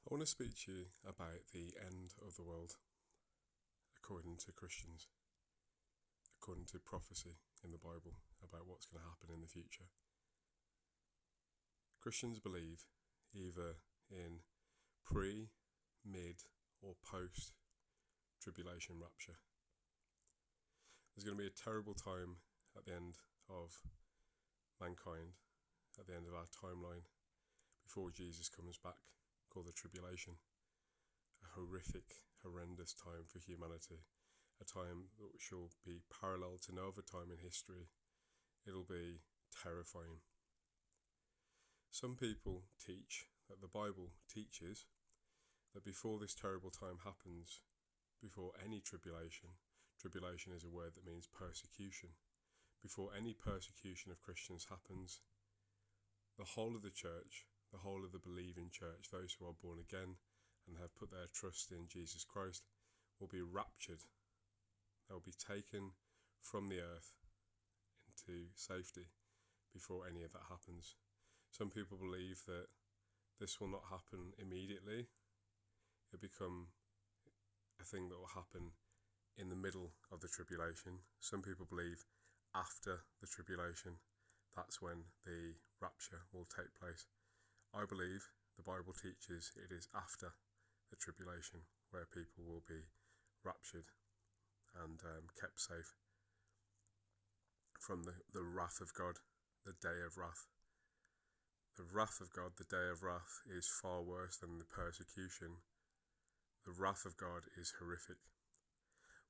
I want to speak to you about the end of the world, according to Christians, according to prophecy in the Bible about what's going to happen in the future. Christians believe either in pre, mid, or post Tribulation Rapture. There's going to be a terrible time at the end of mankind, at the end of our timeline, before Jesus comes back, called the Tribulation. A horrific, horrendous time for humanity. A time that shall be parallel to no other time in history. It'll be terrifying. Some people teach that the Bible teaches that before this terrible time happens, before any tribulation is a word that means persecution. Before any persecution of Christians happens, the whole of the church, the whole of the believing church, those who are born again and have put their trust in Jesus Christ, will be raptured. They'll be taken from the earth into safety before any of that happens. Some people believe that this will not happen immediately. It'll become a thing that will happen in the middle of the tribulation. Some people believe after the tribulation, that's when the rapture will take place. I believe the Bible teaches it is after the tribulation where people will be raptured and kept safe from the wrath of God, the day of wrath. The wrath of God, the day of wrath, is far worse than the persecution. The wrath of God is horrific.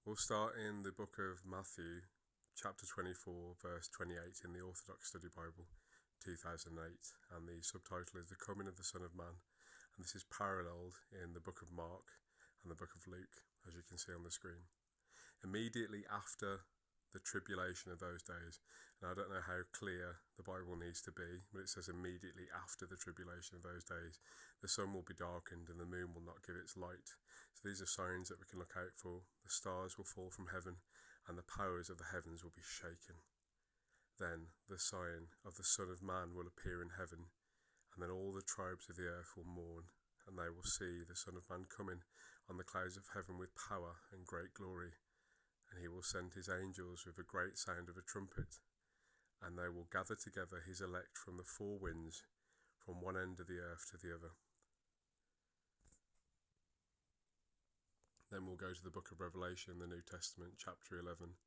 We'll start in the book of Matthew, chapter 24, verse 28 in the Orthodox Study Bible, 2008, and the subtitle is The Coming of the Son of Man, and this is paralleled in the book of Mark and the book of Luke, as you can see on the screen. Immediately after the tribulation of those days, and I don't know how clear the Bible needs to be, but it says immediately after the tribulation of those days, the sun will be darkened and the moon will not give its light. So these are signs that we can look out for. The stars will fall from heaven and the powers of the heavens will be shaken. Then the sign of the Son of Man will appear in heaven, and then all the tribes of the earth will mourn, and they will see the Son of Man coming on the clouds of heaven with power and great glory. And he will send his angels with a great sound of a trumpet, and they will gather together his elect from the four winds, from one end of the earth to the other. Then we'll go to the book of Revelation, the New Testament, chapter 11,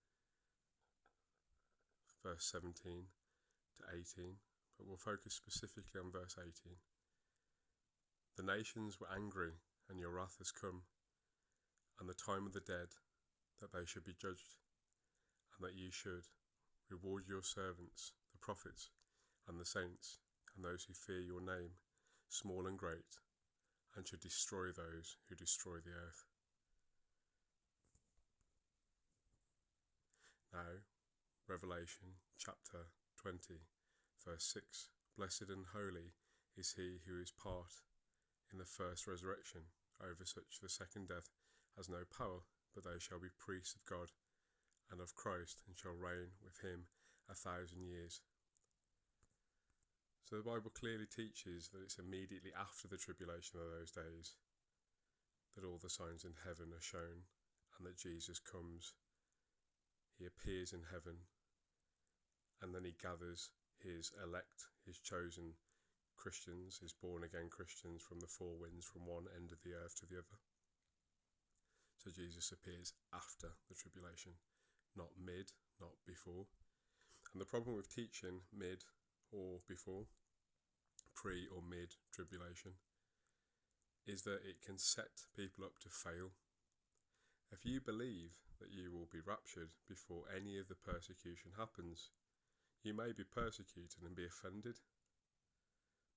verse 17 to 18, but we'll focus specifically on verse 18. The nations were angry, and your wrath has come, and the time of the dead, that they should be judged, and that ye should reward your servants, the prophets, and the saints, and those who fear your name, small and great, and should destroy those who destroy the earth. Now, Revelation chapter 20, verse 6. Blessed and holy is he who is part in the first resurrection. Over such the second death has no power, but they shall be priests of God and of Christ, and shall reign with him 1,000 years. So the Bible clearly teaches that it's immediately after the tribulation of those days that all the signs in heaven are shown, and that Jesus comes. He appears in heaven, and then he gathers his elect, his chosen Christians, his born-again Christians from the four winds, from one end of the earth to the other. So Jesus appears after the tribulation, not mid, not before. And the problem with teaching mid or before, pre or mid tribulation, is that it can set people up to fail. If you believe that you will be raptured before any of the persecution happens, you may be persecuted and be offended.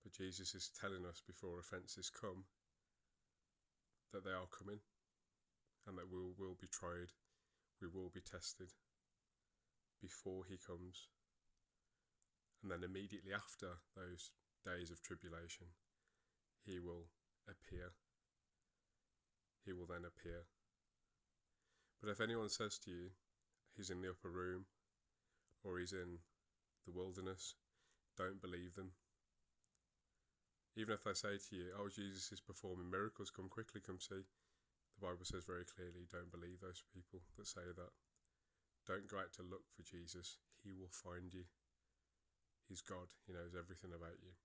But Jesus is telling us before offences come that they are coming, and that we will be tried, we will be tested before he comes. And then immediately after those days of tribulation, he will appear. He will then appear. But if anyone says to you, he's in the upper room, or he's in the wilderness, don't believe them. Even if they say to you, oh, Jesus is performing miracles, come quickly, come see. The Bible says very clearly, don't believe those people that say that. Don't go out to look for Jesus. He will find you. He's God. He knows everything about you.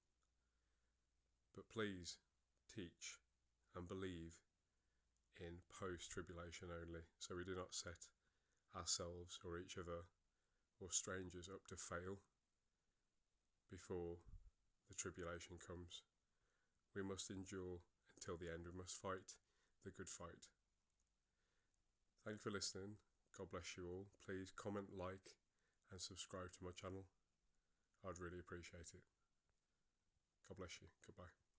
But please teach and believe in post-tribulation only, so we do not set ourselves or each other or strangers up to fail before the tribulation comes. We must endure until the end. We must fight the good fight. Thank you for listening. God bless you all. Please comment, like and subscribe to my channel. I'd really appreciate it. God bless you. Goodbye.